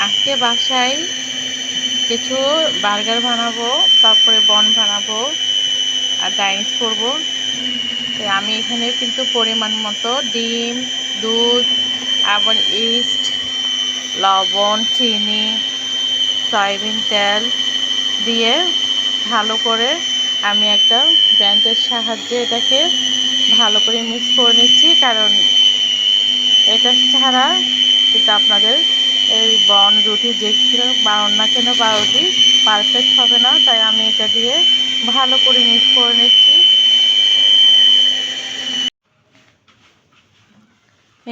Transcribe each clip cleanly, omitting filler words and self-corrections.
আজকে বাসায় কিছু বার্গার বানাবো, তারপরে বন বানাবো আর ডাইনিস করব। তো আমি এখানে কিন্তু পরিমাণ মতো ডিম, দুধ, আবার ইস্ট, লবণ, চিনি, সয়াবিন তেল দিয়ে ভালো করে আমি একটা ব্লেন্ডের সাহায্যে এটাকে ভালো করে মিক্স করে নিচ্ছি, কারণ এটা ছাড়া কিন্তু আপনাদের এই বন রুটি যে বানান না কেন পাউরুটি পারফেক্ট হবে না। তাই আমি এটা দিয়ে ভালো করে মিক্স করে নিচ্ছি।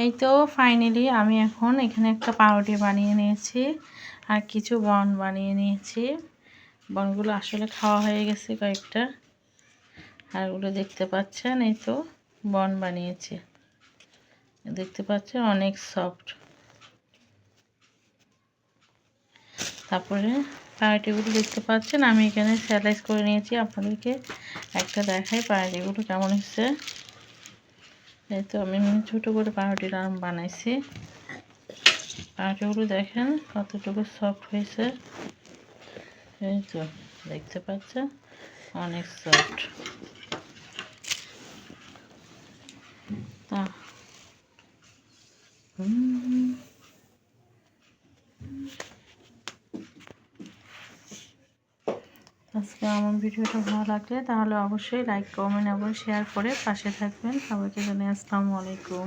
এই তো ফাইনালি আমি এখন এখানে একটা পাউরুটি বানিয়ে নিয়েছি আর কিছু বন বানিয়ে নিয়েছি। বনগুলো আসলে খাওয়া হয়ে গেছে কয়েকটা, আর ওগুলো দেখতে পাচ্ছেন, এই তো বন বানিয়েছি, দেখতে পাচ্ছেন অনেক সফট। তারপরে পাউরুটিগুলো দেখতে পাচ্ছেন আমি এখানে স্যালাইজ করে নিয়েছি। আপনাদেরকে একটা দেখাই পাউরুটিগুলো কেমন হচ্ছে। এই তো আমি ছোটো করে পাউরুটির আম বানাইছি। পাউরুটিগুলো দেখেন কতটুকু সফট হয়েছে। এই তো দেখতে পাচ্ছেন অনেক সফট। তা আজকে আমার ভিডিওটা ভালো লাগলে তাহলে অবশ্যই লাইক, কমেন্ট এবং শেয়ার করে পাশে থাকবেন। সবাইকে জানাই আসসালামু আলাইকুম।